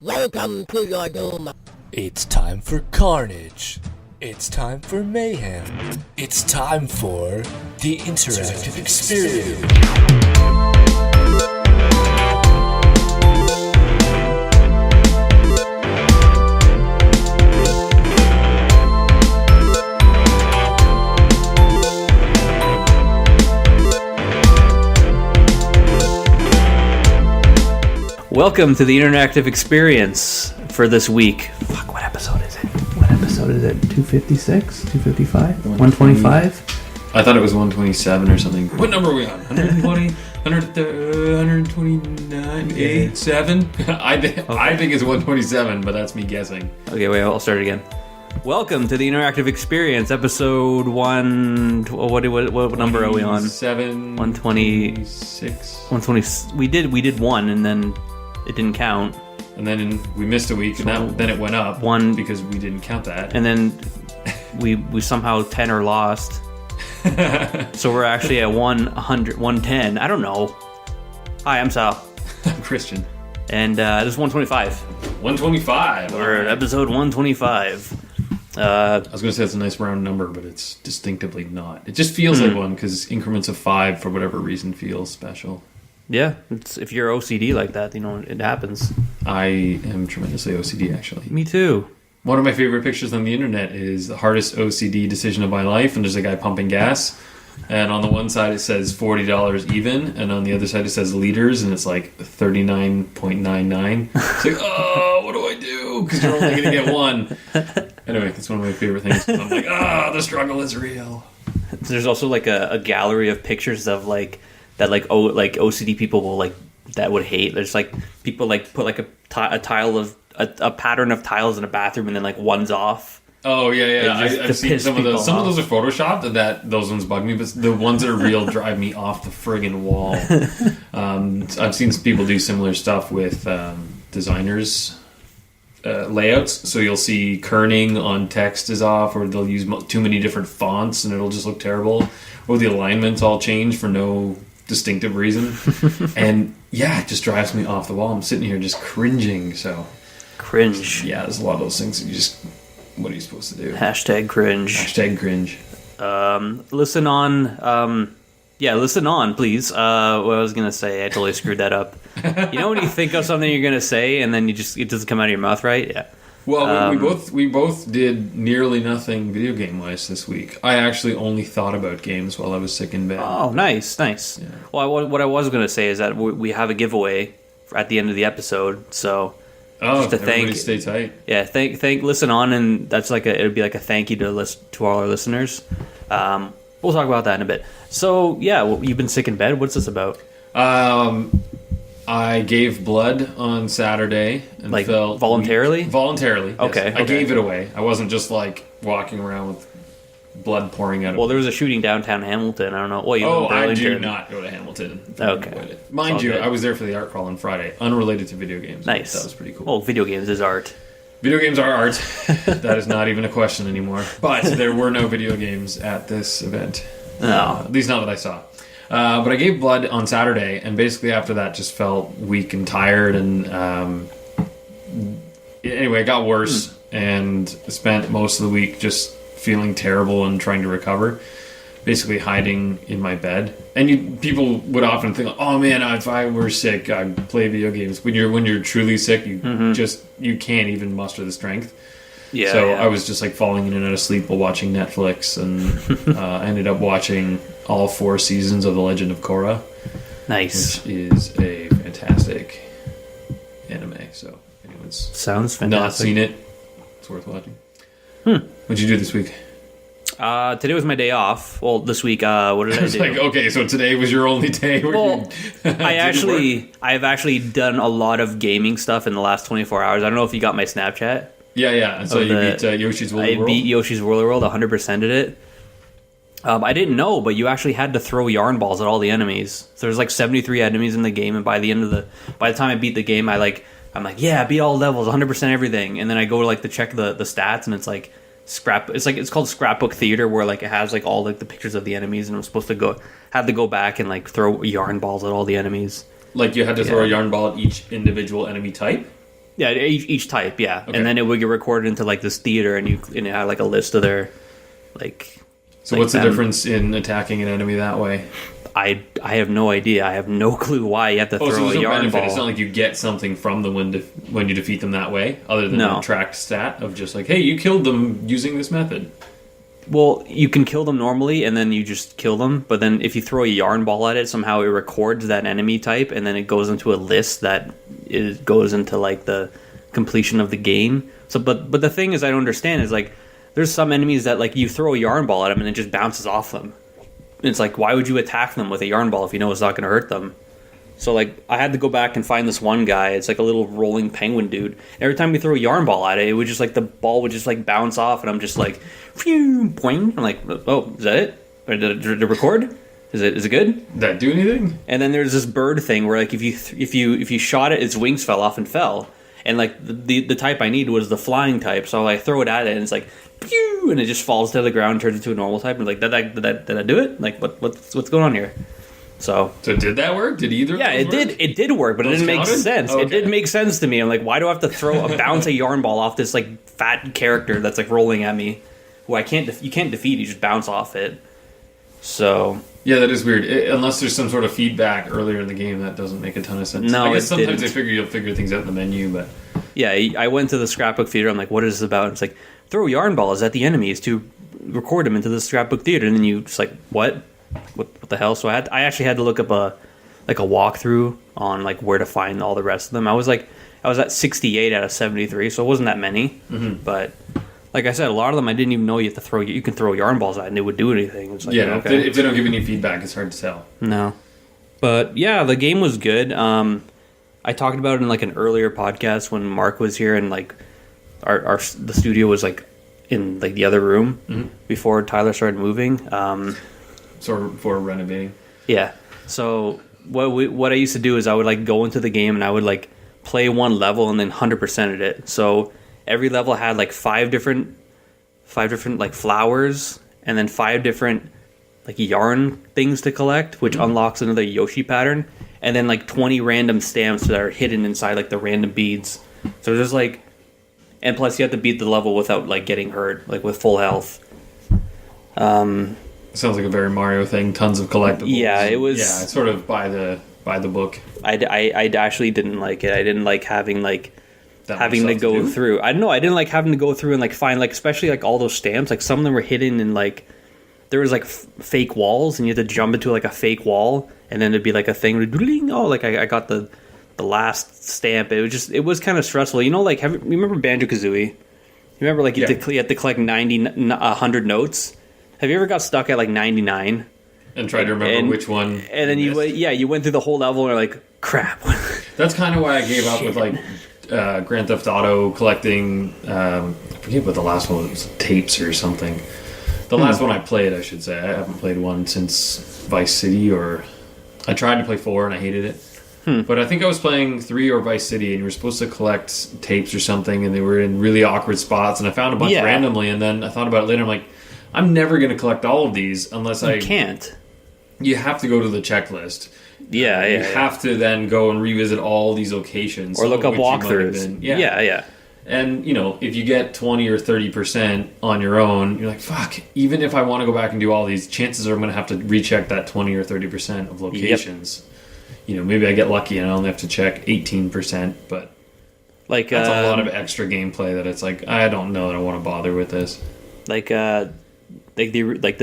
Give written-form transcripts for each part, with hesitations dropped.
Welcome to your doom. It's time for carnage. It's time for mayhem. It's time for the interactive experience. Welcome to the interactive experience for this week. Fuck, what episode is it? 256? 255? 125? I thought it was 127 or something. What number are we on? 120? 129? 8? 7? I think it's 127, but that's me guessing. Okay, wait, I'll start again. Welcome to the interactive experience, episode 1... What number are we on? 7. 126. 120. We did one, and then it didn't count. And then we missed a week, and then it went up one because we didn't count that. And then we somehow 10 or lost. So we're actually at 100, 110. I don't know. Hi, I'm Sal. I'm Christian. And this is 125. 125. We're at episode 125. I was going to say it's a nice round number, but it's distinctively not. It just feels like one because increments of 5, for whatever reason, feels special. Yeah, if you're OCD like that, you know, it happens. I am tremendously OCD, actually. Me too. One of my favorite pictures on the internet is the hardest OCD decision of my life, and there's a guy pumping gas, and on the one side it says $40 even, and on the other side it says liters, and it's like 39.99. It's like, oh, what do I do? Because you're only going to get one. Anyway, that's one of my favorite things. I'm like, the struggle is real. There's also like a gallery of pictures of like that OCD people will like that would hate. There's like people like put like a tile of a pattern of tiles in a bathroom and then like one's off. Oh yeah. I've seen some of those. Some of those are photoshopped, and those ones bug me. But the ones that are real drive me off the friggin' wall. I've seen people do similar stuff with designers. Layouts, so you'll see kerning on text is off, or they'll use too many different fonts and it'll just look terrible, or the alignments all change for no distinctive reason. And yeah, it just drives me off the wall. I'm sitting here just cringing. So cringe. Yeah, there's a lot of those things that you just, what are you supposed to do? Hashtag cringe. Hashtag cringe. Listen on, listen on, please. What I was going to say, I totally screwed that up. You know when you think of something you're going to say and then it doesn't come out of your mouth right? Yeah. Well, we both did nearly nothing video game wise this week. I actually only thought about games while I was sick in bed. Oh, nice. Yeah. Well, what I was going to say is that we have a giveaway at the end of the episode, so just to everybody stay tight. Yeah, listen on, and that's like it would be like a thank you to all our listeners. We'll talk about that in a bit. So yeah, you've been sick in bed. What's this about? I gave blood on Saturday and felt voluntarily. Weak. Voluntarily, yes. Okay. I gave it away. I wasn't just like walking around with blood pouring out. Well, there was a shooting downtown Hamilton. I don't know. Well, I do not go to Hamilton. Okay. Mind you, I was there for the art crawl on Friday, unrelated to video games. Nice. That was pretty cool. Well, video games is art. Video games are art. That is not even a question anymore. But there were no video games at this event. No. At least not that I saw. But I gave blood on Saturday, and basically after that just felt weak and tired, and anyway, it got worse, and spent most of the week just feeling terrible and trying to recover, basically hiding in my bed. And people would often think, oh man, if I were sick, I'd play video games. When you're truly sick, you can't even muster the strength. Yeah. So I was just like falling in and out of sleep while watching Netflix, and I ended up watching all 4 seasons of The Legend of Korra. Nice. Which is a fantastic anime. So if anyone's sounds fantastic. Not seen it, it's worth watching. What'd you do this week? Today was my day off. Well, this week, what did I do? Like, okay, so today was your only day where I've actually done a lot of gaming stuff in the last 24 hours. I don't know if you got my Snapchat. Yeah. And so you beat Yoshi's Woolly World? I beat Yoshi's Woolly World, 100%ed it. I didn't know, but you actually had to throw yarn balls at all the enemies. So there's like 73 enemies in the game, and by the time I beat the game, I'm like, yeah, I beat all levels, 100% everything. And then I go to like to check the stats, and it's like it's called Scrapbook Theater, where like it has like all like the pictures of the enemies, and I'm supposed to go back and like throw yarn balls at all the enemies. Like you had to throw a yarn ball at each individual enemy type? Yeah, each type, yeah. Okay. And then it would get recorded into like this theater, and it had like a list of their like. So what's the difference in attacking an enemy that way? I have no idea. I have no clue why you have to throw so there's a no yarn benefit. ball. It's not like you get something from them when you defeat them that way, other than a tracked stat of just like, hey, you killed them using this method. Well, you can kill them normally, and then you just kill them. But then if you throw a yarn ball at it, somehow it records that enemy type, and then it goes into a list that goes into like the completion of the game. So, but the thing is, I don't understand is like, there's some enemies that like you throw a yarn ball at them and it just bounces off them. It's like, why would you attack them with a yarn ball if you know it's not going to hurt them? So, like, I had to go back and find this one guy. It's like a little rolling penguin dude. Every time we throw a yarn ball at it, it would just, like, the ball would just, like, bounce off. And I'm just like, phew, boing. I'm like, oh, is that it? Or did it record? Is it good? Did that do anything? And then there's this bird thing where, like, if you shot it, its wings fell off and fell. And, like, the type I need was the flying type. So I throw it at it, and it's like, pew, and it just falls to the ground, turns into a normal type. And like, did I do it? Like, what's going on here? So did that work? Did either? Yeah, it did. It did work, but it didn't make sense. Okay. It didn't make sense to me. I'm like, why do I have to bounce a yarn ball off this like fat character that's like rolling at me, who you can't defeat? You just bounce off it. So yeah, that is weird. Unless there's some sort of feedback earlier in the game, that doesn't make a ton of sense. No, I guess sometimes they figure you'll figure things out in the menu, but yeah, I went to the scrapbook theater. I'm like, what is this about? It's like, throw yarn balls at the enemies to record them into the scrapbook theater, and then you just like, what the hell? So I actually had to look up a walkthrough on like where to find all the rest of them. I was at 68 out of 73, so it wasn't that many. Mm-hmm. But like I said, a lot of them I didn't even know you can throw yarn balls at and they would do anything. It's like, yeah, okay. If they don't give any feedback, it's hard to tell. No, but yeah, the game was good. I talked about it in like an earlier podcast when Mark was here, and like the studio was like in like the other room before Tyler started moving. So for renovating. Yeah. So what I used to do is I would like go into the game and I would like play one level and then 100%ed it. So every level had like five different like flowers and then 5 different like yarn things to collect, which unlocks another Yoshi pattern, and then like 20 random stamps that are hidden inside like the random beads. So there's like, and plus you have to beat the level without like getting hurt, like with full health. Sounds like a very Mario thing. Tons of collectibles. Yeah, it was. Yeah, it's sort of by the book. I actually didn't like it. I didn't like having to go through. I don't know. I didn't like having to go through and like find like, especially like all those stamps. Like some of them were hidden in like, there was like fake walls, and you had to jump into like a fake wall, and then it'd be like a thing. Oh, like I got the last stamp. It was kind of stressful. You know, like you remember Banjo-Kazooie? You remember like you had to collect 100 notes. Have you ever got stuck at like 99 and tried to remember which one? And then you went through the whole level and you're like, crap. That's kind of why I gave up with like Grand Theft Auto collecting. I forget what the last one was, tapes or something. The last one I played, I should say. I haven't played one since Vice City, or I tried to play 4 and I hated it. But I think I was playing 3 or Vice City, and you were supposed to collect tapes or something, and they were in really awkward spots, and I found a bunch randomly, and then I thought about it later. I'm like, I'm never going to collect all of these unless You can't. You have to go to the checklist. You have to then go and revisit all these locations. Or look up walkthroughs. Yeah. And, you know, if you get 20 or 30% on your own, you're like, fuck, even if I want to go back and do all these, chances are I'm going to have to recheck that 20 or 30% of locations. Yep. You know, maybe I get lucky and I only have to check 18%, but like that's a lot of extra gameplay that it's like, I don't know that I want to bother with this. Like the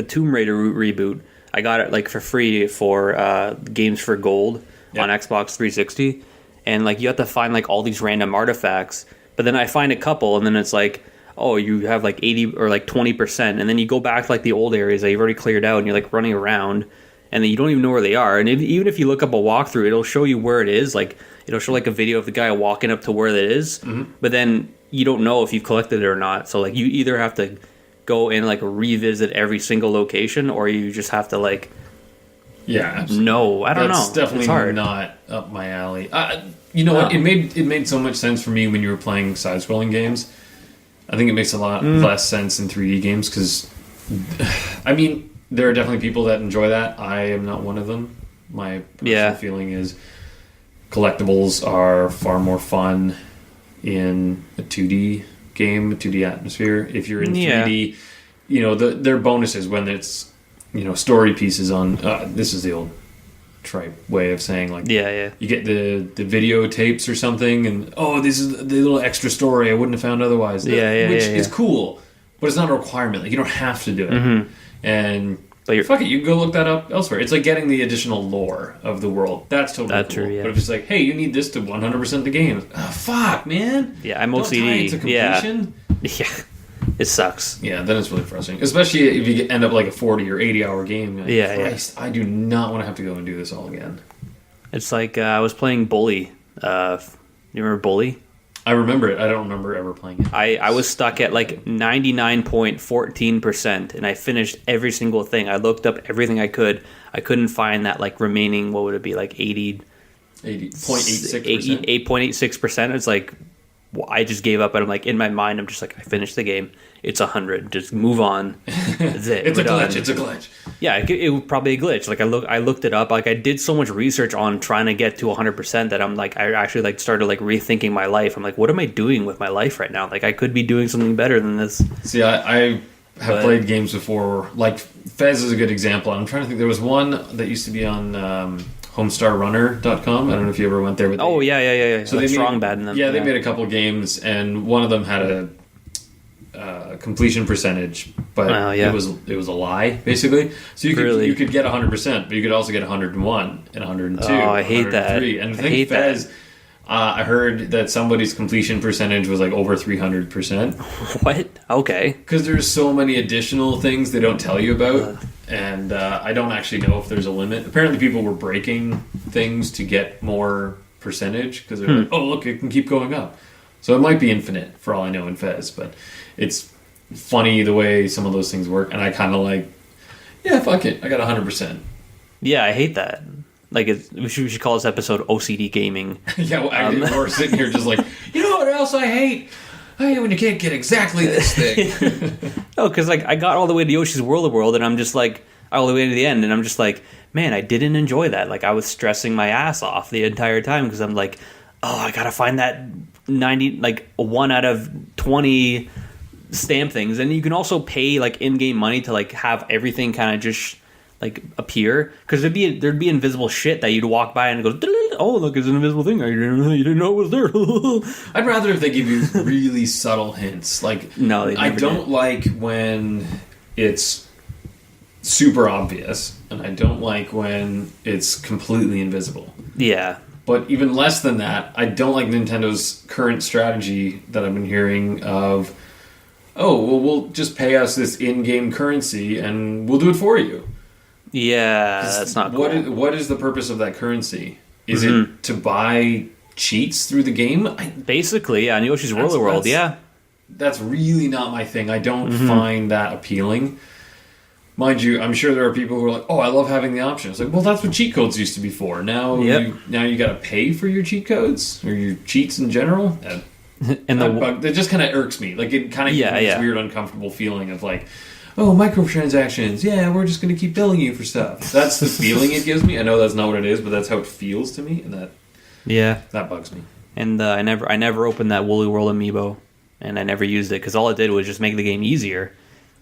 Tomb Raider reboot, I got it like for free for Games for Gold on Xbox 360, and like you have to find like all these random artifacts. But then I find a couple, and then it's like, oh, you have like 80 or like 20%, and then you go back to like the old areas that you've already cleared out, and you're like running around, and then you don't even know where they are. And even if you look up a walkthrough, it'll show you where it is. Like it'll show like a video of the guy walking up to where it is, but then you don't know if you've collected it or not. So like you either have to go and like revisit every single location, or you just have to like no, I don't know. That's definitely not up my alley. You know what? It made so much sense for me when you were playing side-scrolling games. I think it makes a lot less sense in 3D games because, I mean, there are definitely people that enjoy that. I am not one of them. My personal feeling is collectibles are far more fun in a 2D game, a 2D atmosphere. If you're in 3D, you know, there are bonuses when it's, you know, story pieces on. This is the old tripe way of saying, like, you get the videotapes or something, and this is the little extra story I wouldn't have found otherwise. Which is cool, but it's not a requirement. Like, you don't have to do it. And fuck it, you can go look that up elsewhere. It's like getting the additional lore of the world. That's totally cool. True, yeah. But if it's like, hey, you need this to 100% the game. Fuck, man. Yeah, I'm OCD. Don't tie it to completion. Yeah. It sucks. Yeah, then it's really frustrating. Especially if you end up like a 40 or 80 hour game. Like, Christ, I do not want to have to go and do this all again. It's like I was playing Bully. You remember Bully? I remember it. I don't remember ever playing it. I was stuck at like 99.14%, and I finished every single thing. I looked up everything I could. I couldn't find that like remaining, what would it be, like 80.86%. 8.86%. It's like, I just gave up, and I'm like, in my mind, I'm just like, I finished the game. It's 100. Just move on. That's it. It's a glitch. It's a glitch. Yeah, it was probably a glitch. Like I looked it up. Like I did so much research on trying to get to 100% that I'm like, I actually like started like rethinking my life. I'm like, what am I doing with my life right now? Like I could be doing something better than this. See, I have played games before. Like Fez is a good example. I'm trying to think. There was one that used to be on HomestarRunner.com. I don't know if you ever went there with. Oh yeah. So they strong bad in them. Yeah, they made a couple of games, and one of them had a completion percentage, but it was a lie basically. So you could get 100%, but you could also get 101 and 102. Oh, I hate that. And I think Fez, I heard that somebody's completion percentage was like over 300%. What? Okay. Because there's so many additional things they don't tell you about. And I don't actually know if there's a limit. Apparently people were breaking things to get more percentage because they're like, oh, look, it can keep going up. So it might be infinite for all I know in Fez, but it's funny the way some of those things work. And I kind of like, yeah, fuck it. I got 100%. Yeah, I hate that. Like, we should call this episode OCD Gaming. Yeah, well, we're sitting here just like, you know what else I hate? I hate when you can't get exactly this thing. No, because like I got all the way to Yoshi's World, and I'm just like all the way to the end, and I'm just like, man, I didn't enjoy that. Like I was stressing my ass off the entire time because I'm like, oh, I gotta find that 90, like 1 out of 20 stamp things, and you can also pay like in-game money to like have everything kind of just like appear, because there'd be invisible shit that you'd walk by and it goes, oh look, it's an invisible thing. You didn't know it was there. I'd rather if they give you really subtle hints. Like, no, I don't like when it's super obvious, and I don't like when it's completely invisible. Yeah. But even less than that, I don't like Nintendo's current strategy that I've been hearing of, oh, well, we'll just pay us this in-game currency and we'll do it for you. Yeah, that's not cool. What is the purpose of that currency? Is it to buy cheats through the game? Basically, yeah, in Yoshi's World, yeah. That's really not my thing. I don't find that appealing. Mind you, I'm sure there are people who are like, oh, I love having the option. It's like, well, that's what cheat codes used to be for. Now you got to pay for your cheat codes or your cheats in general. That just kind of irks me. Like, it kind of gives me this weird, uncomfortable feeling of like, oh, microtransactions. Yeah, we're just going to keep billing you for stuff. That's the feeling it gives me. I know that's not what it is, but that's how it feels to me, and that bugs me. And I never opened that Woolly World amiibo, and I never used it because all it did was just make the game easier.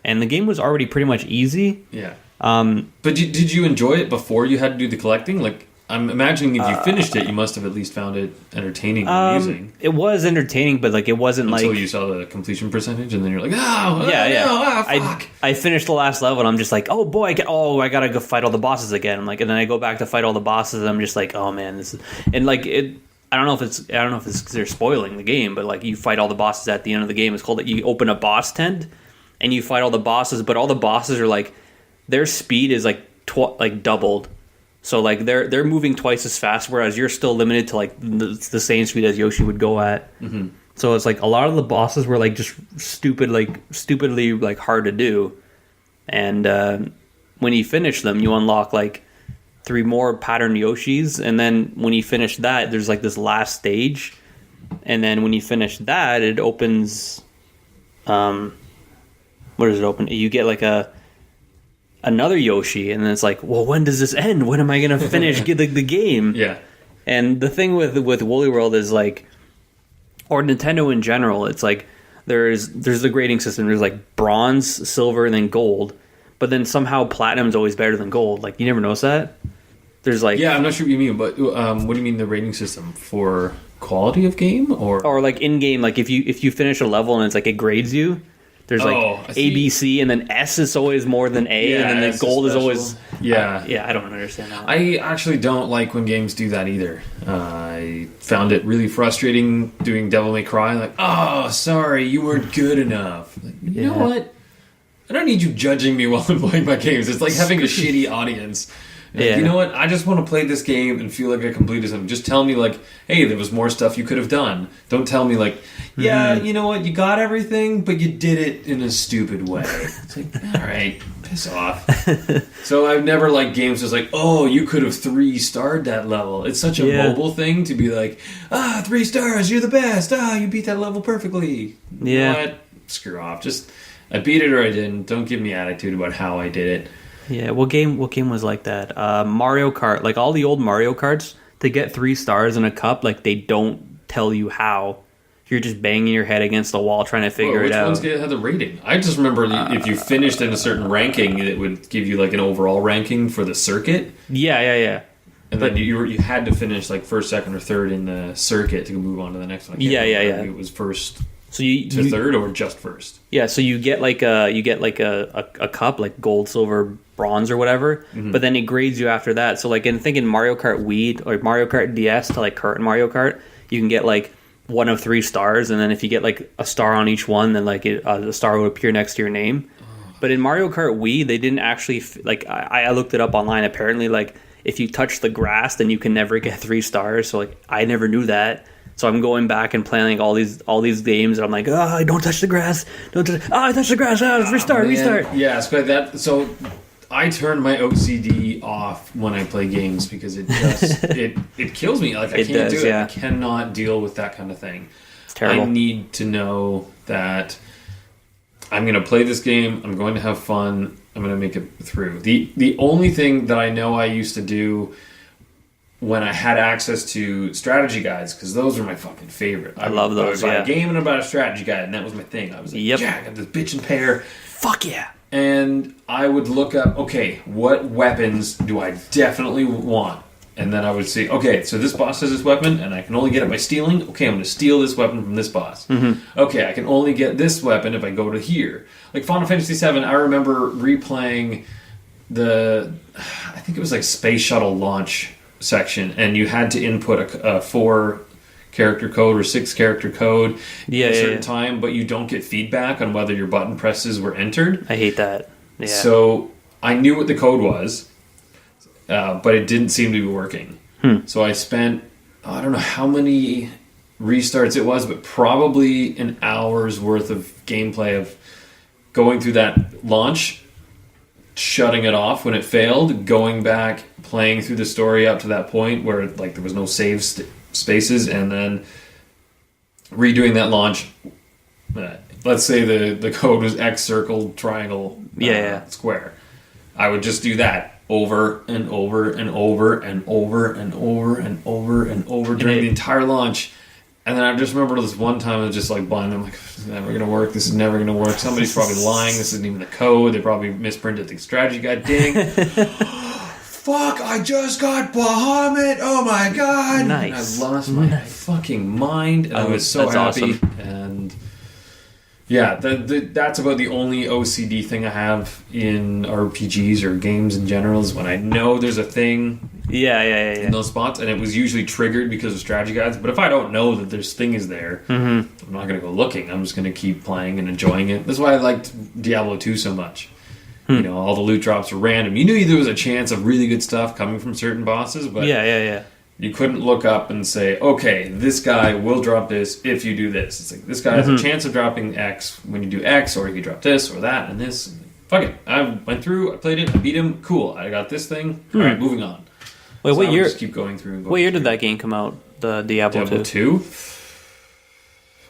And the game was already pretty much easy. Yeah. But did you enjoy it before you had to do the collecting? Like, I'm imagining if you finished it, you must have at least found it entertaining and amusing. It was entertaining, but like it wasn't until you saw the completion percentage, and then you're like, fuck. I finished the last level, and I'm just like, oh boy, I gotta go fight all the bosses again. I'm like, and then I go back to fight all the bosses, and I'm just like, oh man, this is, and like it. I don't know if it's because they're spoiling the game, but like you fight all the bosses at the end of the game. It's called that you open a boss tent, and you fight all the bosses, but all the bosses are like, their speed is like doubled. So like they're moving twice as fast, whereas you're still limited to like the same speed as Yoshi would go at. Mm-hmm. So it's like a lot of the bosses were like just stupidly like hard to do, and when you finish them, you unlock like 3 more pattern Yoshis, and then when you finish that, there's like this last stage, and then when you finish that, it opens. What does it open? You get like another Yoshi, and then it's like, well, when does this end? When am I going to finish the game? Yeah. And the thing with Woolly World is like, or Nintendo in general, it's like there's the grading system. There's like bronze, silver, and then gold. But then somehow platinum is always better than gold. Like, you never notice that? There's like... Yeah, I'm not sure what you mean, but what do you mean the rating system? For quality of game? Or like in-game, like if you finish a level and it's like it grades you, there's like A, B, C, and then S is always more than A, and then the gold is always... Yeah. I don't understand that. I actually don't like when games do that either. I found it really frustrating doing Devil May Cry. Like, oh, sorry, you weren't good enough. Like, you know what? I don't need you judging me while I'm playing my games. It's like having a shitty audience. Like, you know what? I just want to play this game and feel like I completed something. Just tell me, like, hey, there was more stuff you could have done. Don't tell me, like, yeah, you know what? You got everything, but you did it in a stupid way. It's like, all right, piss off. So I've never liked games that's like, oh, you could have 3-starred that level. It's such a mobile thing to be like, 3 stars, you're the best. You beat that level perfectly. You know what? Screw off. Just, I beat it or I didn't. Don't give me attitude about how I did it. Yeah, what game was like that? Mario Kart, like all the old Mario Karts, to get 3 stars in a cup, like they don't tell you how. You're just banging your head against the wall trying to figure it out. Which ones had the rating? I just remember if you finished in a certain ranking, it would give you like an overall ranking for the circuit. Yeah. And then you had to finish like first, second, or third in the circuit to move on to the next one. Yeah. It was first. So to third or just first? Yeah, so you get like a cup, like gold, silver, bronze, or whatever. Mm-hmm. But then it grades you after that. So like in Mario Kart Wii or Mario Kart DS to like current Mario Kart, you can get like 1 of 3 stars, and then if you get like a star on each one, then like the star would appear next to your name. But in Mario Kart Wii, they didn't actually like I looked it up online. Apparently, like if you touch the grass, then you can never get 3 stars. So like I never knew that. So I'm going back and playing all these games, and I'm like, don't touch the grass. I touched the grass. Restart. Yeah, it's that. So I turn my OCD off when I play games because it just it kills me. Like I can't do it. I cannot deal with that kind of thing. It's terrible. I need to know that I'm going to play this game. I'm going to have fun. I'm going to make it through. The only thing that I know I used to do when I had access to strategy guides, because those are my fucking favorite. I love those. I would buy a game and about a strategy guide, and that was my thing. I was like, I got this bitch and pair. Fuck yeah. And I would look up, okay, what weapons do I definitely want? And then I would say, okay, so this boss has this weapon, and I can only get it by stealing. Okay, I'm going to steal this weapon from this boss. Mm-hmm. Okay, I can only get this weapon if I go to here. Like Final Fantasy VII, I remember replaying I think it was like Space Shuttle launch section, and you had to input a 4-character code or 6-character code at a certain time, but you don't get feedback on whether your button presses were entered. I hate that. Yeah. So I knew what the code was, but it didn't seem to be working. So I spent, I don't know how many restarts it was, but probably an hour's worth of gameplay of going through that launch, shutting it off when it failed, going back, playing through the story up to that point where like there was no save spaces, and then redoing that launch. Let's say the code was X circle triangle square. I would just do that over and over and over and over and over and over and over during the entire launch. And then I just remember this one time I was just like blind. I'm like, this is never going to work. This is never going to work. Somebody's probably lying. This isn't even the code. They probably misprinted the strategy guide. Ding. Fuck, I just got Bahamut. Oh my god. Nice. And I lost my fucking mind. And I was so happy. Awesome. And yeah, that's about the only OCD thing I have in RPGs or games in general is when I know there's a thing in those spots, and it was usually triggered because of strategy guides. But if I don't know that this thing is there, I'm not going to go looking. I'm just going to keep playing and enjoying it. That's why I liked Diablo 2 so much. You know, all the loot drops were random. You knew there was a chance of really good stuff coming from certain bosses, but you couldn't look up and say, okay, this guy will drop this if you do this. It's like, this guy has a chance of dropping X when you do X, or you drop this or that and this. Fuck it. I went through, I played it, I beat him, cool. I got this thing. All right, moving on. Wait, what year? Just keep going through and going. What year did that game come out? The Diablo 2?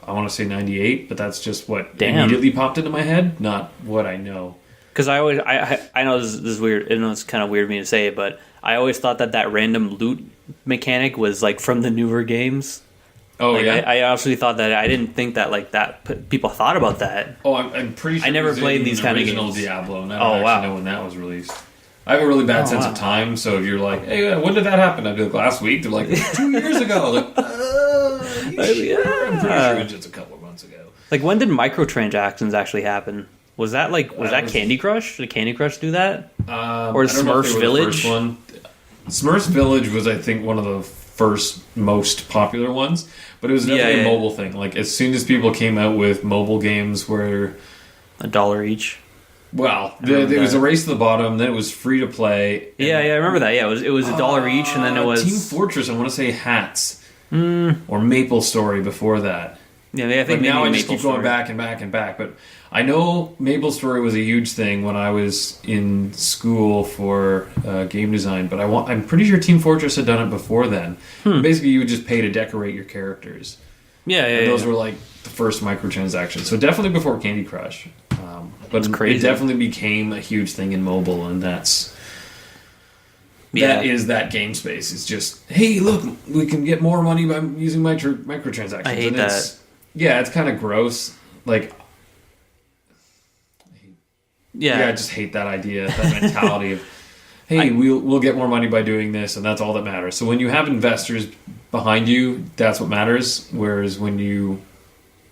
I want to say 98, but that's just what immediately popped into my head, not what I know. Because I know this is weird. I know it's kind of weird of me to say it, but I always thought that random loot mechanic was like from the newer games. Oh, like, yeah? I actually thought that. I didn't think that like that people thought about that. Oh, I'm pretty sure I never it was played in these kind of original games. Diablo, and I Oh, don't wow. actually know when that was released. I have a really bad sense of time, so if you're like, hey, when did that happen? I'd be like, last week. They're like, 2 years ago. Like, you sure? I'm pretty sure it was just a couple of months ago. Like, when did microtransactions actually happen? Was that that Candy Crush? Did Candy Crush do that? Or Smurfs Village? Smurfs Village was, I think, one of the first most popular ones, but it was definitely a mobile thing. Like, as soon as people came out with mobile games where $1 each. Well, it was a race to the bottom, then it was free to play. Yeah, I remember that. Yeah, it was $1 each, and then it was Team Fortress. I want to say Hats or Maple Story before that. Yeah, I think now I maybe just keep Maple going back and back and back. But I know Maple Story was a huge thing when I was in school for game design. But I'm pretty sure Team Fortress had done it before then. Basically, you would just pay to decorate your characters. Yeah. Those were like the first microtransactions. So definitely before Candy Crush. But crazy. It definitely became a huge thing in mobile, and that is that game space. It's just, hey, look, we can get more money by using microtransactions. I hate that. Yeah, it's kind of gross. Like, I just hate that idea, that mentality of, hey, we'll get more money by doing this, and that's all that matters. So when you have investors behind you, that's what matters. Whereas when you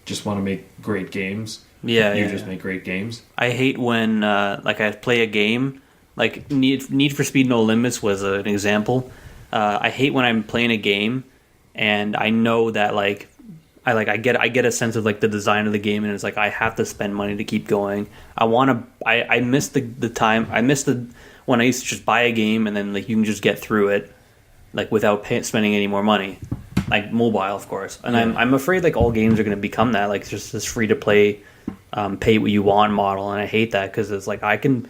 just want to make great games, you just make great games. I hate when I play a game, like Need for Speed No Limits was an example. I hate when I'm playing a game and I know that I get a sense of like the design of the game, and it's like I have to spend money to keep going. I miss the time. I miss when I used to just buy a game and then like you can just get through it like without spending any more money. Like mobile, of course. And I'm afraid like all games are going to become that, like just this free to play pay what you want model, and I hate that because it's like I can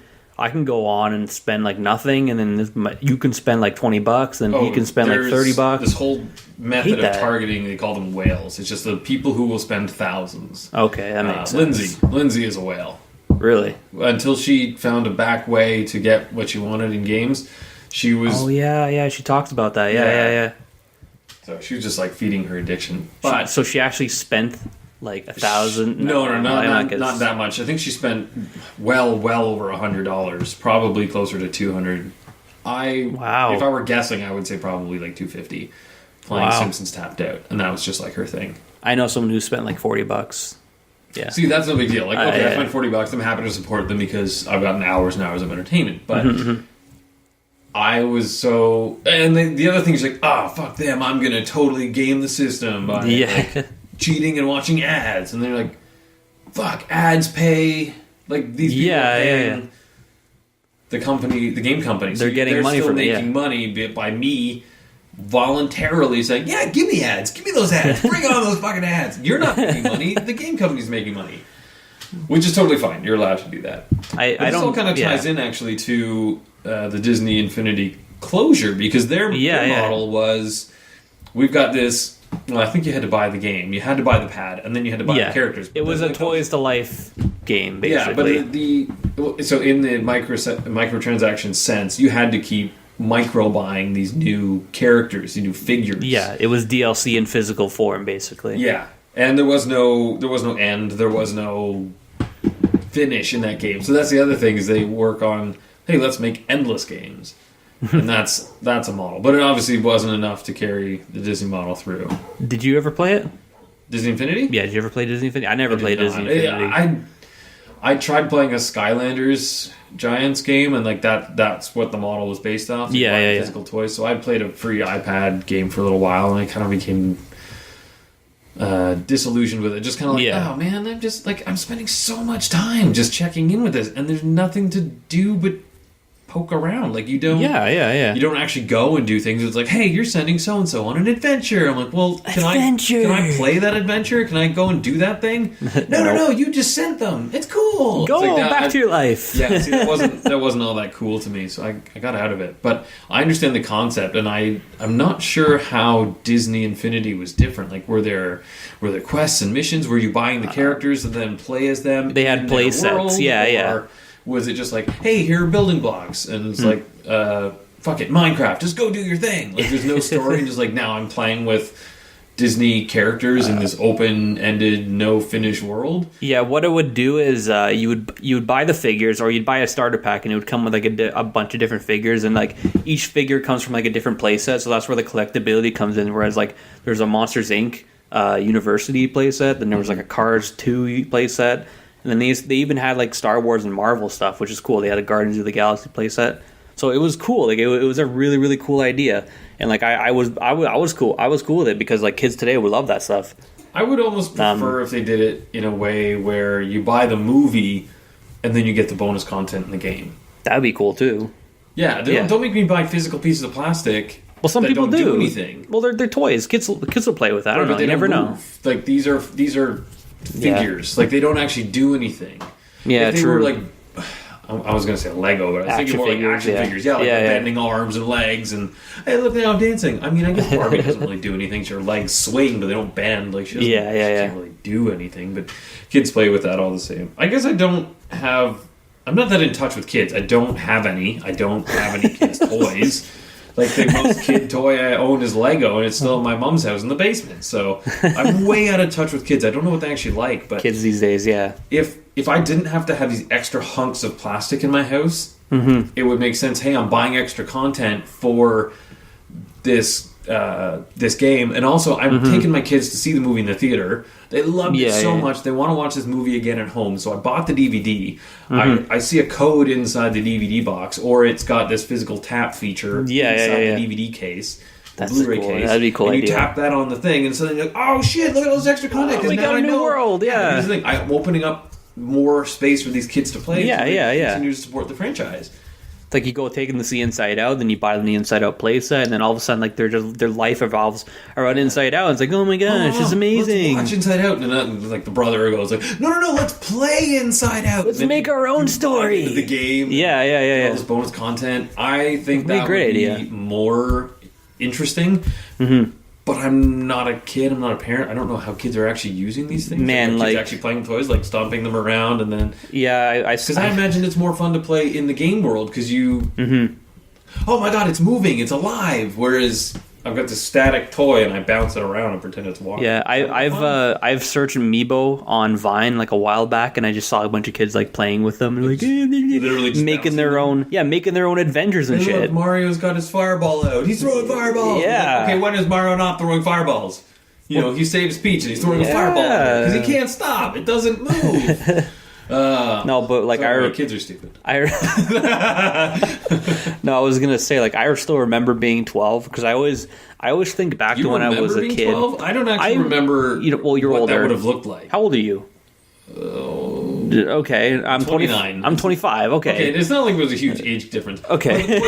go on and spend like nothing, and then you can spend like $20, and he can spend like $30. This whole method of targeting, they call them whales. It's just the people who will spend thousands. Okay, that makes sense. Lindsay is a whale. Really? Until she found a back way to get what she wanted in games, she was. Oh yeah, she talked about that. Yeah. So she was just like feeding her addiction. So she actually spent like $1,000. No, not that much. I think she spent well over $100, probably closer to $200. Wow. If I were guessing, I would say probably like $250. Playing Simpsons Tapped Out, and that was just like her thing. I know someone who spent like $40. Yeah. See, that's no big deal. Like, okay, I spent $40. I'm happy to support them because I've gotten hours and hours of entertainment. But I was so, and the other thing is like, fuck them. I'm gonna totally game the system by like, cheating and watching ads, and they're like, fuck, ads pay like these people paying the game company. They're getting money from making money by me voluntarily saying, yeah, give me ads, give me those ads, bring on those fucking ads. You're not making money, the game company's making money, which is totally fine. You're allowed to do that. This all kind of ties in actually to the Disney Infinity closure, because their model was, we've got this. Well, I think you had to buy the game. You had to buy the pad, and then you had to buy the characters. It was a Toys to Life game, basically. Yeah, but so in the microtransaction sense, you had to keep micro buying these new characters, these new figures. Yeah, it was DLC in physical form, basically. Yeah, and there was no end, there was no finish in that game. So that's the other thing, is they work on, hey, let's make endless games. And that's a model, but it obviously wasn't enough to carry the Disney model through. Did you ever play it? Disney Infinity? Yeah, did you ever play Disney Infinity? I never played Disney Infinity. I tried playing a Skylanders Giants game, and like that's what the model was based off. Physical toys. So I played a free iPad game for a little while, and I kind of became disillusioned with it. Just kind of like, oh man, I'm spending so much time just checking in with this, and there's nothing to do but poke around. Like, you don't you don't actually go and do things. It's like, hey, you're sending so and so on an adventure. I'm like, well, can I play that adventure? Can I go and do that thing? No, you just sent them. It's cool. Go back to your life. Yeah, see, that wasn't all that cool to me, so I got out of it. But I understand the concept, and I'm not sure how Disney Infinity was different. Like, were there quests and missions? Were you buying the characters and then play as them? They had play sets. Or was it just like, hey, here are building blocks, and it's like, fuck it, Minecraft, just go do your thing. Like, there's no story, just like, now I'm playing with Disney characters in this open-ended, no-finish world. Yeah, what it would do is you would buy the figures, or you'd buy a starter pack, and it would come with like a bunch of different figures, and like each figure comes from like a different playset, so that's where the collectability comes in. Whereas like there's a Monsters Inc. University playset, then there was like a Cars 2 playset, and then they even had like Star Wars and Marvel stuff, which is cool. They had a Guardians of the Galaxy playset. So it was cool. Like it was a really, really cool idea, and like I was cool. I was cool with it because like kids today would love that stuff. I would almost prefer if they did it in a way where you buy the movie and then you get the bonus content in the game. That'd be cool too. Yeah, don't make me buy physical pieces of plastic. Well, some people don't do anything. Well, they're toys. Kids will play with that. I don't know. You never know. Like these are figures. Yeah. Like they don't actually do anything. Yeah, if they true. were like, I was going to say Lego, but I was thinking more like action figures. Yeah, like bending arms and legs, and hey, look now I'm dancing. I mean, I guess Barbie doesn't really do anything. Her legs swing, but they don't bend. Like she can't really do anything. But kids play with that all the same. I guess I'm not that in touch with kids. I don't have any. I don't have any kids' toys. Like the most kid toy I own is Lego, and it's still in my mom's house in the basement. So I'm way out of touch with kids. I don't know what they actually like. But kids these days, yeah. If I didn't have to have these extra hunks of plastic in my house, it would make sense. Hey, I'm buying extra content for this game, and also I'm taking my kids to see the movie in the theater. They loved it so much. They want to watch this movie again at home. So I bought the DVD. I see a code inside the DVD box, or it's got this physical tap feature inside the DVD case. That's Blu-ray cool. case. That'd be a cool and idea. you tap that on the thing, and suddenly you're like, oh shit, look at all this extra content. We got a new world, yeah. Here's the thing, I'm opening up more space for these kids to play. Continue to support the franchise. It's like you go take them to see Inside Out, then you buy them the Inside Out playset, and then all of a sudden, like their life evolves around Inside Out. It's like, oh my gosh, it's amazing. Let's watch Inside Out, and then like the brother goes like, no, let's play Inside Out. Let's make our own story. The game, yeah. All this bonus content. I think that would be more interesting. But I'm not a kid. I'm not a parent. I don't know how kids are actually using these things. Man, kids actually playing with toys, like stomping them around, and then because I imagine it's more fun to play in the game world because you. Oh my god, it's moving! It's alive. Whereas I've got this static toy and I bounce it around and pretend it's walking. Yeah, I've searched Amiibo on Vine like a while back, and I just saw a bunch of kids like playing with them and like literally just making their own adventures and shit. Look, Mario's got his fireball out. He's throwing fireballs. Yeah. Okay, when is Mario not throwing fireballs? You know, he saves Peach and he's throwing a fireball because he can't stop. It doesn't move. No, but like kids are stupid. I was gonna say like I still remember being 12 because I always think back to when I was a kid. 12? I don't actually remember. You're what older. That would have looked like. How old are you? Okay, I'm 29. I'm 25. Okay, it's not like it was a huge age difference. Okay,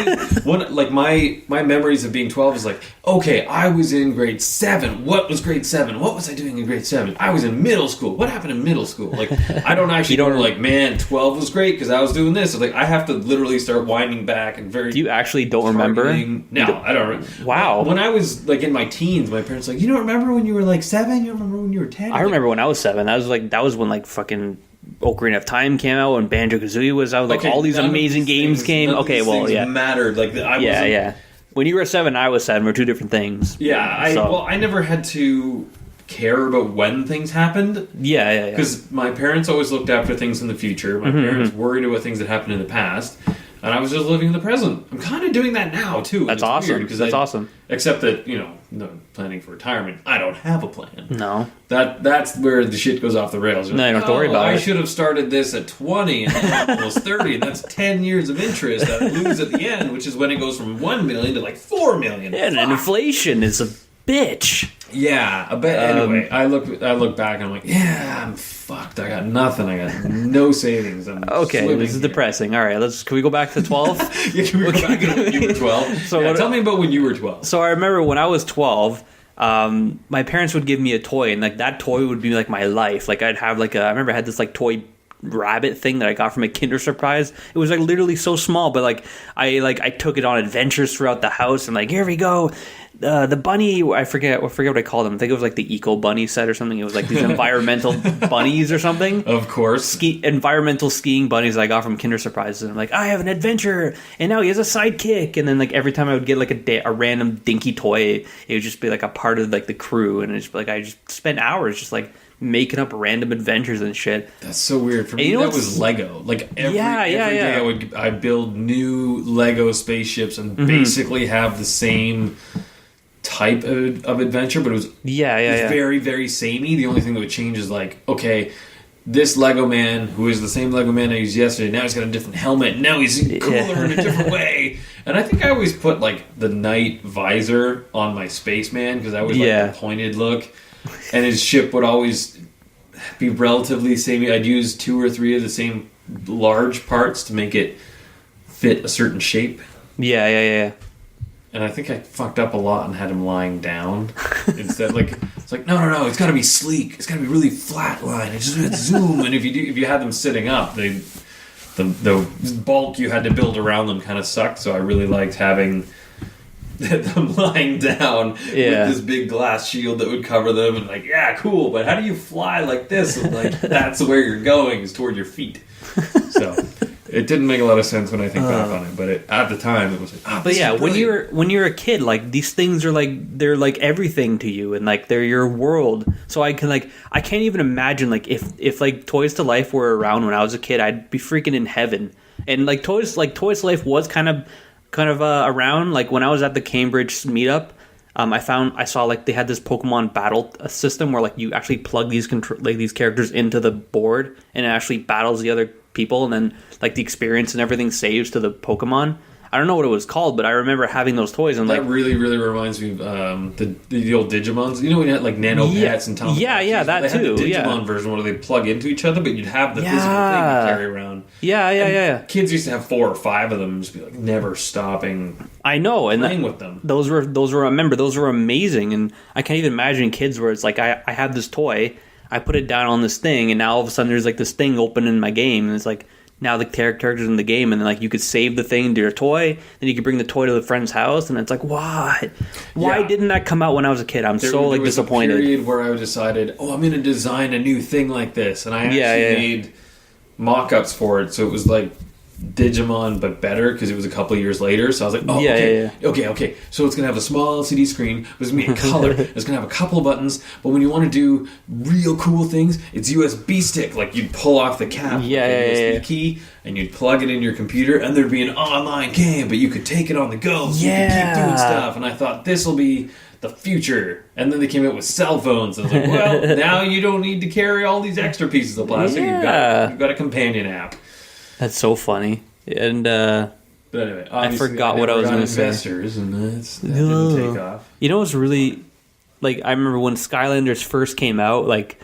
like my memories of being 12 is like, okay, I was in grade 7. What was grade 7? What was I doing in grade 7? I was in middle school. What happened in middle school? Like, I don't actually know. Like, man, 12 was great because I was doing this. So, like, I have to literally start winding back and very. Do you actually don't remember? No, I don't. Wow. When I was like in my teens, my parents were like, you don't remember when you were like 7? You don't remember when you were 10? I remember when I was 7. That was when like fucking Ocarina of Time came out and Banjo-Kazooie was out. Like all these amazing games came. Okay, well, yeah, mattered. Like yeah. When you were 7, I was 7. We're two different things. Yeah, I never had to care about when things happened. Yeah. Because my parents always looked after things in the future. My parents worried about things that happened in the past. And I was just living in the present. I'm kind of doing that now, too. That's awesome. That's awesome. Except that, no planning for retirement. I don't have a plan. No. That's where the shit goes off the rails. No, you don't have to worry about it. I should have started this at 20 and I'm almost 30. And that's 10 years of interest that I lose at the end, which is when it goes from 1 million to like 4 million. Yeah, and inflation is a bitch. Yeah, but anyway, I look back and I'm like, yeah, I'm fucked. I got nothing. I got no savings. Okay, this is depressing. All right, can we go back to 12? Yeah, can we go back to when you were 12? Tell me about when you were 12. So I remember when I was 12, my parents would give me a toy, and like that toy would be like my life. Like I remember I had this like toy rabbit thing that I got from a Kinder Surprise. It was like literally so small, but like I took it on adventures throughout the house, and like, here we go. The bunny, I forget what I called them. I think it was like the Eco Bunny set or something. It was like these environmental bunnies or something. Of course. Environmental skiing bunnies that I got from Kinder Surprises. And I'm like, I have an adventure, and now he has a sidekick. And then like every time I would get like a random dinky toy, it would just be like a part of like the crew. And it's just like I just spent hours just like making up random adventures and shit. That's so weird. For me, that was Lego. Like every day I build new Lego spaceships and basically have the same type of adventure, but it was very, very samey. The only thing that would change is like, okay, this Lego man, who is the same Lego man I used yesterday, now he's got a different helmet, now he's cooler in a different way. And I think I always put like the night visor on my spaceman because I always like the pointed look, and his ship would always be relatively samey. I'd use 2 or 3 of the same large parts to make it fit a certain shape. Yeah. And I think I fucked up a lot and had him lying down instead. Like it's like no, it's got to be sleek. It's got to be really flat line. It's just zoom. And if you had them sitting up, the bulk you had to build around them kind of sucked. So I really liked having them lying down with this big glass shield that would cover them. And like, yeah, cool. But how do you fly like this? And like that's where you're going is toward your feet. So. It didn't make a lot of sense when I think back on it, but at the time it was like, but yeah, when you're a kid, like these things are like they're like everything to you, and like they're your world. So I can't even imagine like if like Toys to Life were around when I was a kid, I'd be freaking in heaven. And like Toys to Life was kind of around. Like when I was at the Cambridge meetup, I saw like they had this Pokemon battle system where like you actually plug these characters into the board and it actually battles the other people, and then like the experience and everything saves to the Pokemon. I don't know what it was called, but I remember having those toys. And that really, really reminds me of the old Digimons. You know, we had like Nano Pets and Tom. Yeah, that they too. Had the Digimon version where they plug into each other, but you'd have the physical thing to carry around. Yeah. Kids used to have 4 or 5 of them, and just be like never stopping. I know, and playing with them. Those were. I remember those were amazing, and I can't even imagine kids where it's like I have this toy, I put it down on this thing, and now all of a sudden there's like this thing open in my game, and it's like. Now the characters in the game, and then like you could save the thing to your toy, then you could bring the toy to the friend's house, and it's like, what? Why didn't that come out when I was a kid? I'm so disappointed. There was a period where I decided, I'm going to design a new thing like this, and I actually made mock-ups for it, so it was like Digimon but better because it was a couple of years later. So I was like, okay. So it's gonna have a small LCD screen. It's gonna be in color. It's gonna have a couple of buttons. But when you want to do real cool things, it's USB stick. Like you'd pull off the cap, USB key, and you'd plug it in your computer, and there'd be an online game, but you could take it on the go. So you could keep doing stuff. And I thought this will be the future. And then they came out with cell phones. And I was like, well, now you don't need to carry all these extra pieces of plastic. You've got a companion app. That's so funny. And but anyway, I forgot what I was going to say. Investors, and that didn't take off. You know what's really like? I remember when Skylanders first came out, like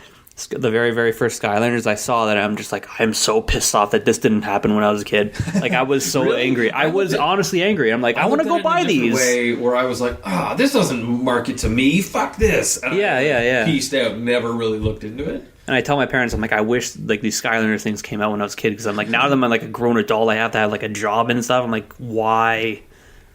the very, very first Skylanders. I saw that. I'm just like, I'm so pissed off that this didn't happen when I was a kid. Like I was so angry. I was honestly angry. I'm like, I want to go buy these. Way where I was like, this doesn't market to me. Fuck this. And I pieced out. Never really looked into it. And I tell my parents, I'm like, I wish like these Skylanders things came out when I was a kid, because I'm like, now that I'm like a grown adult, I have to have like a job and stuff. I'm like, why?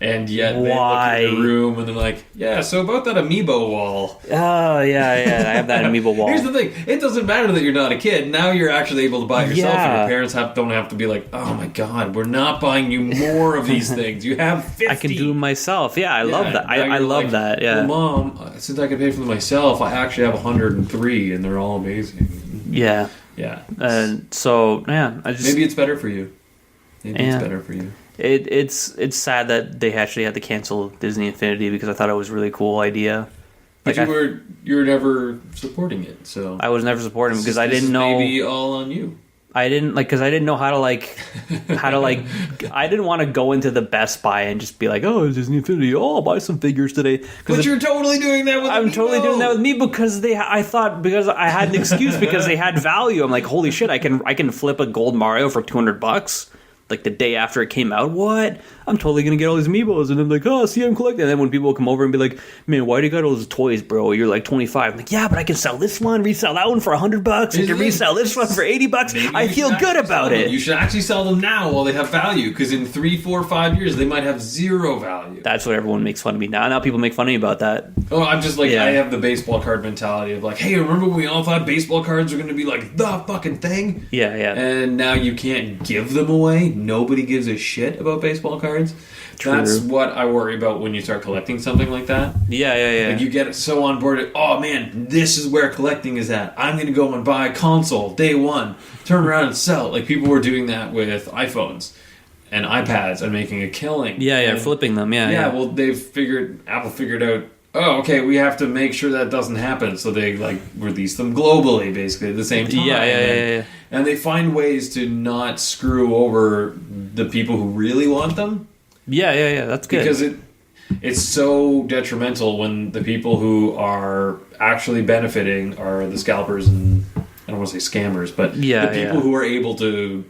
And yet they look in the room and they're like, so about that amiibo wall. Oh, yeah, I have that amiibo wall. Here's the thing. It doesn't matter that you're not a kid. Now you're actually able to buy it yourself, and your parents don't have to be like, oh my God, we're not buying you more of these things. You have 50. I can do them myself. Yeah, I love that. I love that, yeah. Well, Mom, since I can pay for them myself, I actually have 103, and they're all amazing. Yeah. Yeah. And so, maybe it's better for you. It's better for you. It's sad that they actually had to cancel Disney Infinity, because I thought it was a really cool idea. But you were never supporting it, so I was never supporting it because I didn't know. Maybe all on you. I didn't because I didn't know how to I didn't want to go into the Best Buy and just be like, oh, Disney Infinity, I'll buy some figures today. But you're totally doing that with I'm totally doing that with me because I thought because I had an excuse because they had value. I'm like, holy shit, I can flip a gold Mario for $200. like the day after it came out. What? I'm totally gonna get all these amiibos, and I'm like, oh, see, I'm collecting. And then when people come over and be like, man, why do you got all those toys, bro? You're like 25. I'm like, yeah, but I can sell this one, resell that one for $100. I can resell this one for $80. Maybe I feel good about it. You should actually sell them now while they have value, because in 3, 4, 5 years they might have zero value. That's what everyone makes fun of me now. Now people make fun of me about that. Oh, I'm just like, I have the baseball card mentality of like, hey, remember when we all thought baseball cards were going to be like the fucking thing? Yeah. And now you can't give them away. Nobody gives a shit about baseball cards. True. That's what I worry about when you start collecting something like that. Yeah. Like you get so on board. Oh man, this is where collecting is at. I'm going to go and buy a console day one, turn around and sell it. Like people were doing that with iPhones and iPads and making a killing. Yeah, flipping them. Yeah. Well, Apple figured out, oh, okay, we have to make sure that doesn't happen. So they like release them globally, basically at the same time. Yeah. And they find ways to not screw over the people who really want them. Yeah. That's good. Because it's so detrimental when the people who are actually benefiting are the scalpers and I don't want to say scammers, but the people who are able to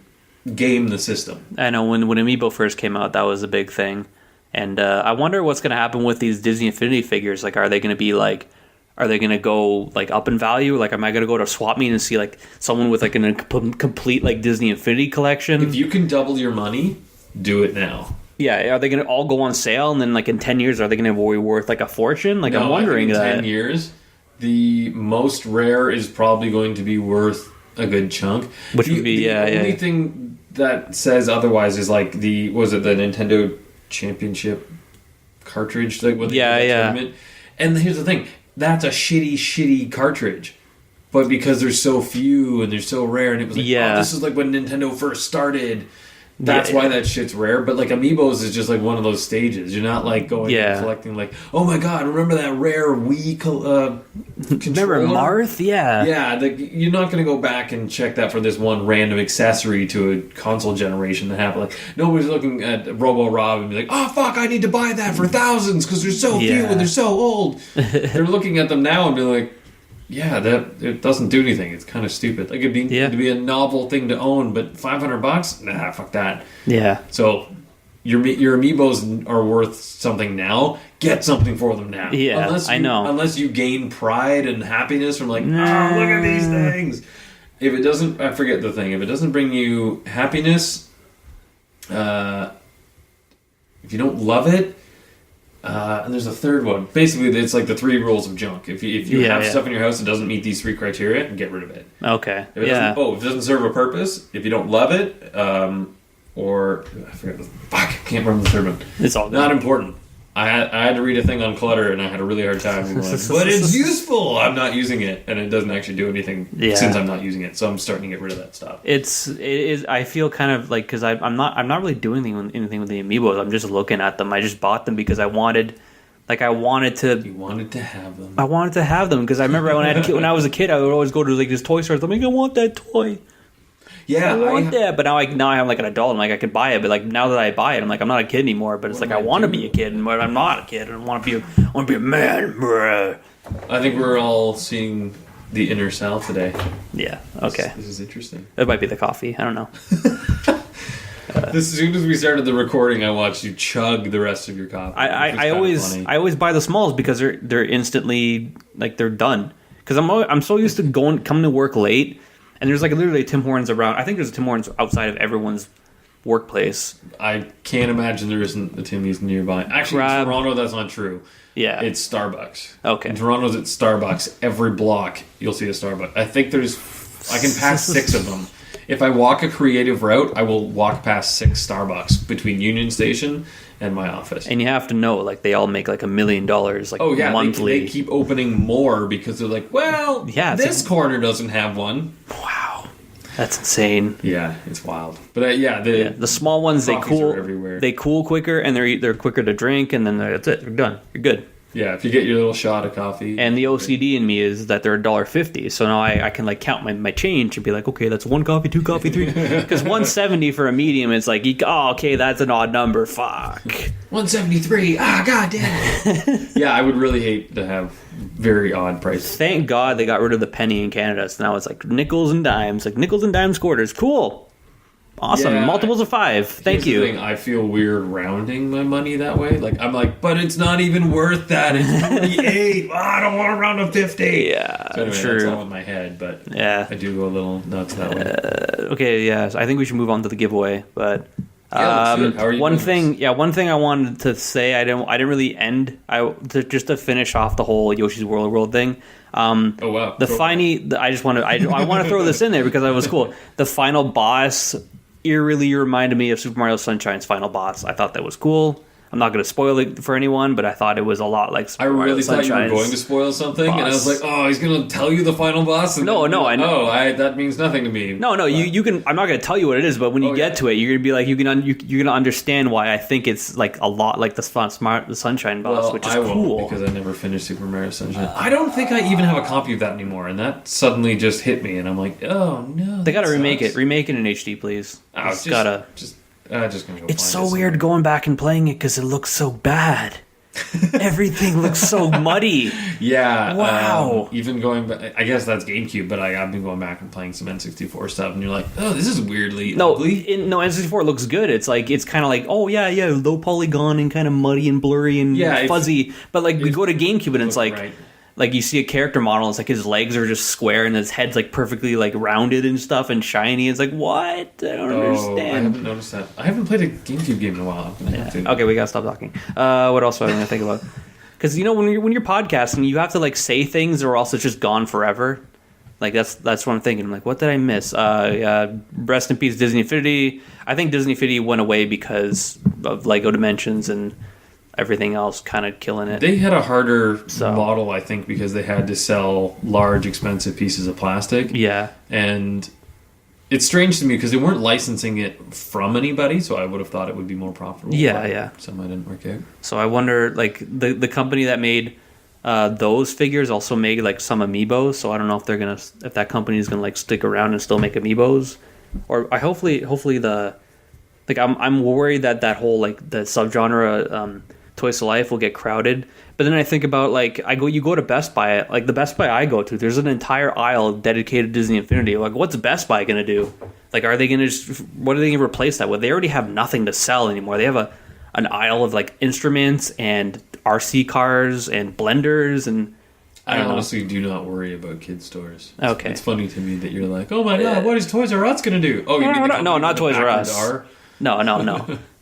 game the system. I know when Amiibo first came out, that was a big thing. And I wonder what's going to happen with these Disney Infinity figures. Like, are they going to go like up in value? Like, am I going to go to a swap meet and see like someone with like a complete like Disney Infinity collection? If you can double your money, do it now. Yeah, are they going to all go on sale? And then like in 10 years, are they going to be worth like a fortune? Like, no, I'm wondering I think in 10 years, the most rare is probably going to be worth a good chunk. Which would be, the only thing that says otherwise is like the Nintendo Championship cartridge, like when they tournament. And here's the thing, that's a shitty cartridge, but because there's so few and they're so rare, and it was like, oh, this is like when Nintendo first started, that's why that shit's rare. But like Amiibos is just like one of those stages. You're not like going and collecting like, oh my god, remember that rare Wii controller? Remember Marth? Yeah, you're not going to go back and check that for this one random accessory to a console generation that happened. Like nobody's looking at Robo-Rob and be like, oh fuck, I need to buy that for thousands because there's so few and they're so old. They're looking at them now and be like, yeah, that it doesn't do anything. It's kind of stupid. Like it'd be a novel thing to own, but $500? Nah, fuck that. Yeah. So your Amiibos are worth something now. Get something for them now. Yeah, Unless you gain pride and happiness from like, oh, look at these things. If it doesn't, I forget the thing. If it doesn't bring you happiness, if you don't love it. And there's a third one. Basically, it's like the 3 rules of junk. If you have stuff in your house that doesn't meet these 3 criteria, get rid of it. Okay. If it doesn't serve a purpose, if you don't love it, or I forget I can't remember the third one. It's all good. Not important. I had to read a thing on clutter, and I had a really hard time. Going, but it's useful. I'm not using it, and it doesn't actually do anything since I'm not using it. So I'm starting to get rid of that stuff. It is. I feel kind of like because I'm not really doing anything with the Amiibos. I'm just looking at them. I just bought them because I wanted to. You wanted to have them. I wanted to have them because I remember when I was a kid, I would always go to like this toy store. I'm like, I want that toy. Yeah, I want that, but now I'm like an adult. I'm like I could buy it, but like now that I buy it, I'm like I'm not a kid anymore. But it's like I want to be a kid, but I'm not a kid. I want to be a man, bruh. I think we're all seeing the inner Sal today. Yeah. Okay. This is interesting. It might be the coffee. I don't know. As soon as we started the recording, I watched you chug the rest of your coffee. I always buy the smalls because they're instantly like they're done. Because I'm so used to coming to work late. And there's like literally a Tim Hortons around. I think there's a Tim Hortons outside of everyone's workplace. I can't imagine there isn't a Timmy's nearby. Actually, in Toronto, that's not true. Yeah. It's Starbucks. Okay. In Toronto's at Starbucks. Every block, you'll see a Starbucks. I think I can pass 6 of them. If I walk a creative route, I will walk past 6 Starbucks between Union Station and my office. And you have to know, like, they all make like $1 million, like, monthly. They keep opening more because they're like, well, this corner doesn't have one. Wow. That's insane. Yeah, it's wild. But the small ones, they cool everywhere. They cool quicker, and they're quicker to drink, and then that's it. They're done. You're good. Yeah, if you get your little shot of coffee. And the OCD in me is that they're $1.50. So now I can like count my change and be like, okay, that's 1 coffee, 2 coffee, 3. Because $1.70 for a medium, it's like, okay, that's an odd number. Fuck. $1.73. God damn. Yeah, I would really hate to have very odd prices. Thank God they got rid of the penny in Canada. So now it's like nickels and dimes. Like nickels and dimes quarters. Cool. Awesome. Yeah. Multiples of 5. Thank Here's you. The thing, I feel weird rounding my money that way. Like I'm like, but it's not even worth that. It's 48. I don't want to round to 50. Yeah, so anyway, true. That's all in my head, but yeah, I do go a little nuts that way. Okay, yeah. So I think we should move on to the giveaway. But let's do it. How are you one doing thing, one thing I wanted to say, I didn't really end. Just to finish off the whole Yoshi's World thing. Oh wow! I want to throw this in there because it was cool. The final boss eerily reminded me of Super Mario Sunshine's final boss. I thought that was cool. I'm not going to spoil it for anyone, but I thought it was a lot like Super Mario really thought Sunshine's you were going to spoil something, boss. and I was like, "Oh, he's going to tell you the final boss." And No, then no, like, I know. that means nothing to me. No, you can. I'm not going to tell you what it is, but when you get to it, you're going to be like, you're going to understand why I think it's like a lot like the Sunshine boss, which is cool. Won't because I never finished Super Mario Sunshine. I don't think I even have a copy of that anymore, and that suddenly just hit me, and I'm like, "Oh no!" They got to remake it. Remake it in HD, please. Just gonna go. It's so weird going back and playing it because it looks so bad. Everything looks so muddy. Yeah. Wow. Even going back, I guess that's GameCube, but I've been going back and playing some N64 stuff, and you're like, oh, this is weirdly ugly. N64 looks good. It's kind of like, oh yeah, low polygon and kind of muddy and blurry and fuzzy. But like we go to GameCube and it's like. Right. Like you see a character model, it's like his legs are just square and his head's like perfectly like rounded and stuff and shiny. It's like, what? I don't understand. I haven't noticed that. I haven't played a GameCube game in a while. Okay, we gotta stop talking. What else am I gonna think about? Because when you're podcasting, you have to like say things or else it's just gone forever. Like that's what I'm thinking. I'm like, what did I miss? Rest in peace, Disney Infinity. I think Disney Infinity went away because of Lego Dimensions and everything else kind of killing it. They had a harder model, I think, because they had to sell large, expensive pieces of plastic. Yeah. And it's strange to me because they weren't licensing it from anybody, so I would have thought it would be more profitable. Yeah. Somehow didn't work out. So I wonder, like, the company that made those figures also made, like, some amiibos, so I don't know if that company is gonna, like, stick around and still make amiibos. Or hopefully I'm worried that whole, like, the subgenre Toys to Life will get crowded. But then I think about you go to Best Buy, like the Best Buy I go to, there's an entire aisle dedicated to Disney Infinity. Like, what's Best Buy gonna do? Like, what are they gonna replace that with? They already have nothing to sell anymore. They have an aisle of like instruments and RC cars and blenders and I honestly do not worry about kids stores. Okay, it's funny to me that you're like, oh my god, what is Toys R Us gonna do? Oh, you mean not Toys R Us. No.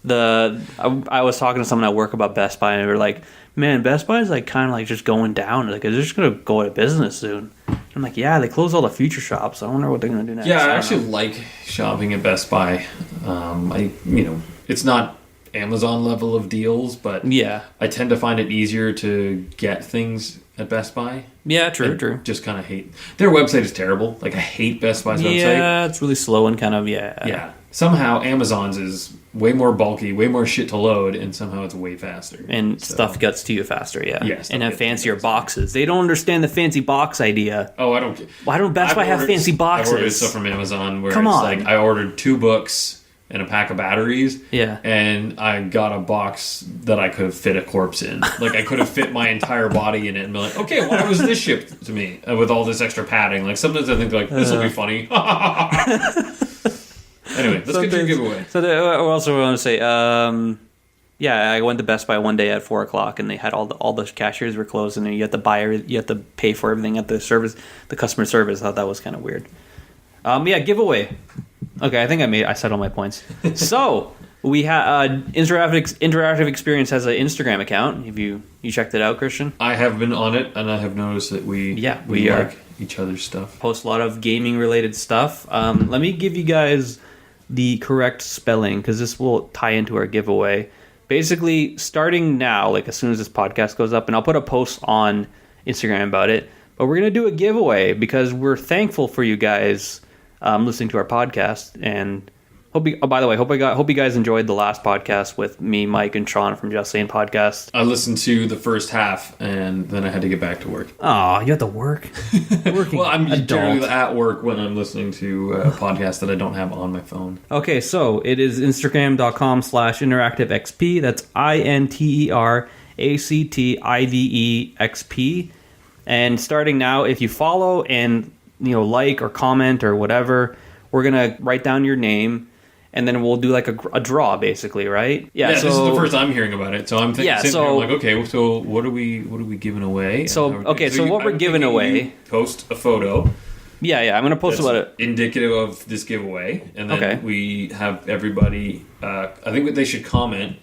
I was talking to someone at work about Best Buy, and they were like, "Man, Best Buy is like kind of like just going down. Like, they're just gonna go out of business soon." I'm like, "Yeah, they closed all the future shops. I wonder what they're gonna do next." Yeah, I actually like shopping at Best Buy. It's not Amazon level of deals, but yeah, I tend to find it easier to get things at Best Buy. Yeah, true. Just kind of hate their website is terrible. Like, I hate Best Buy's website. Yeah, it's really slow and kind of yeah. Somehow Amazon's is way more bulky, way more shit to load, and somehow it's way faster. And stuff gets to you faster, yeah. Yes, and have fancier boxes. They don't understand the fancy box idea. Oh, I don't. Why don't Best Buy have fancy boxes? I've ordered stuff from Amazon where like I ordered 2 books and a pack of batteries. Yeah. And I got a box that I could have fit a corpse in. Like, I could have fit my entire body in it and be like, okay, why was this shipped to me with all this extra padding? Like, sometimes I think, like, this will be funny. Anyway, let's get to your giveaway. So I also want to say, I went to Best Buy one day at 4 o'clock, and they had all the cashiers were closed, and you have to pay for everything at the customer service. I thought that was kind of weird. Giveaway. Okay, I think I said all my points. So we have Interactive Experience has an Instagram account. Have you checked it out, Christian? I have been on it, and I have noticed that we like each other's stuff. Post a lot of gaming related stuff. Let me give you guys the correct spelling because this will tie into our giveaway. Basically, starting now, like as soon as this podcast goes up, and I'll put a post on Instagram about it. But we're gonna do a giveaway because we're thankful for you guys listening to our podcast, and hope you guys enjoyed the last podcast with me, Mike, and Sean from Just Saying Podcast. I listened to the first half, and then I had to get back to work. Oh, you have to work? Well, I'm generally at work when I'm listening to a podcast that I don't have on my phone. Okay, so it is Instagram.com/interactiveXP. That's INTERACTIVEXP. And starting now, if you follow and like or comment or whatever, we're gonna write down your name, and then we'll do like a draw, basically, right? Yeah. So, this is the first I'm hearing about it, so I'm thinking. Yeah, so I'm like, okay, so what are we giving away? So what we're giving away? Post a photo. Yeah, I'm going to post about it. Indicative of this giveaway, and then we have everybody. I think they should comment.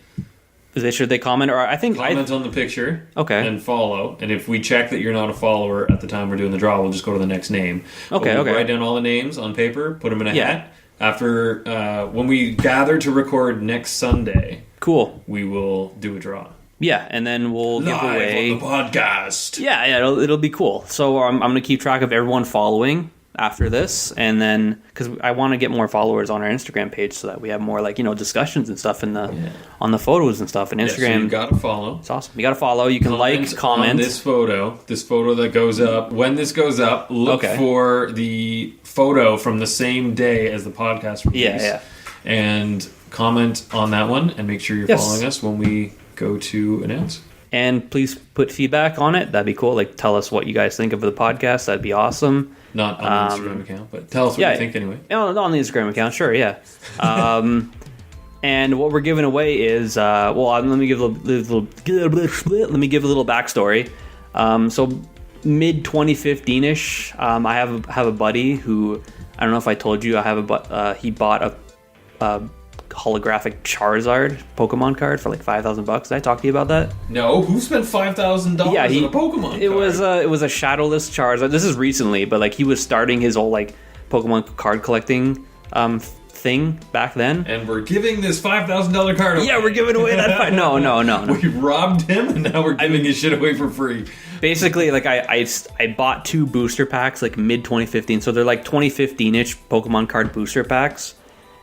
Should they comment, or I think comment on the picture, and follow. And if we check that you're not a follower at the time we're doing the draw, we'll just go to the next name. Okay. Write down all the names on paper, put them in a hat. After when we gather to record next Sunday, cool, we will do a draw. Yeah, and then we'll give away on the podcast. Yeah, it'll be cool. So I'm going to keep track of everyone following after this, and then because I want to get more followers on our Instagram page so that we have more discussions and stuff on the photos and stuff. And Instagram, so you gotta follow. It's awesome. You gotta follow. You can comment on this photo that goes up. When this goes up, look for the photo from the same day as the podcast release. Yeah. And comment on that one, and make sure you're following us when we go to announce. And please put feedback on it. That'd be cool. Tell us what you guys think of the podcast. That'd be awesome. Not on the Instagram account, but tell us what you think anyway. No, on the Instagram account, sure, yeah. And what we're giving away is, let me give a little backstory. So mid 2015ish, I have a buddy who, I don't know if I told you, he bought a holographic Charizard Pokemon card for like $5,000. Did I talk to you about that? No, who spent $5,000 on a Pokemon card? It was a shadowless Charizard. This is recently, but he was starting his whole Pokemon card collecting thing back then. And we're giving this $5,000 card away. Yeah, we're giving away that. No. We robbed him, and now we're giving his shit away for free. Basically, I bought 2 booster packs mid 2015, so they're 2015-ish Pokemon card booster packs.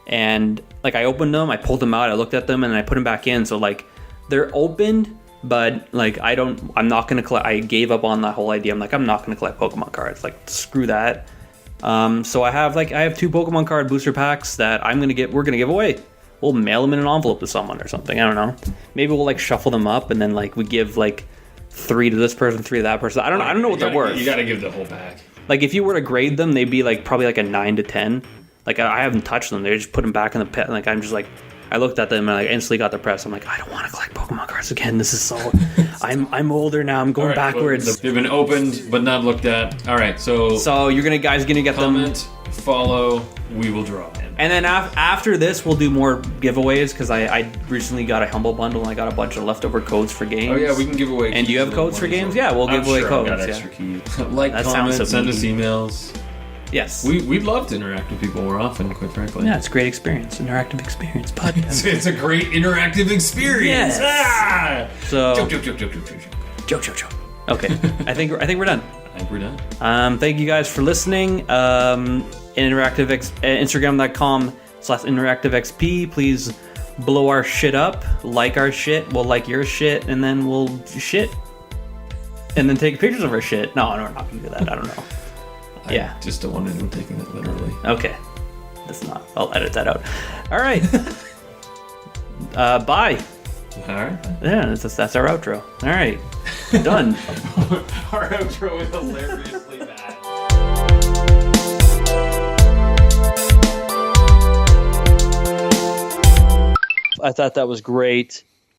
And I opened them, I pulled them out, I looked at them, and I put them back in. So they're opened, but I'm not gonna collect. I gave up on that whole idea. I'm not gonna collect Pokemon cards. Screw that. So I have 2 Pokemon card booster packs that we're gonna give away. We'll mail them in an envelope to someone or something. I don't know. Maybe we'll shuffle them up, and then we give 3 to this person, 3 to that person. I don't know what they're worth. You gotta give the whole pack. If you were to grade them, they'd be probably a 9 to 10. I haven't touched them. They just put them back in the pet. I'm just I looked at them and I instantly got depressed. I'm I don't want to collect Pokemon cards again. This is so. I'm older now. I'm going backwards. Well, they've been opened but not looked at. All right, so you're gonna get comment, follow. We will draw. And then after this, we'll do more giveaways because I recently got a Humble Bundle and I got a bunch of leftover codes for games. Oh yeah, we can give away. And do you have codes for games? Yeah, we'll give away codes. I've got extra keys. Comment, send us emails. Yes. We'd love to interact with people more often, quite frankly. Yeah, it's a great experience. Interactive experience podcast. It's a great interactive experience. Yes. So joke. Okay. I think we're done. I think we're done. Thank you guys for listening. Instagram.com/interactivexp. Please blow our shit up. Like our shit. We'll like your shit, and then we'll shit. And then take pictures of our shit. No, we're not gonna do that. I don't know. I just don't want anyone taking it literally. Okay. That's not. I'll edit that out. All right. Bye. All right. Yeah, that's our outro. All right. Done. Our outro is hilariously bad. I thought that was great.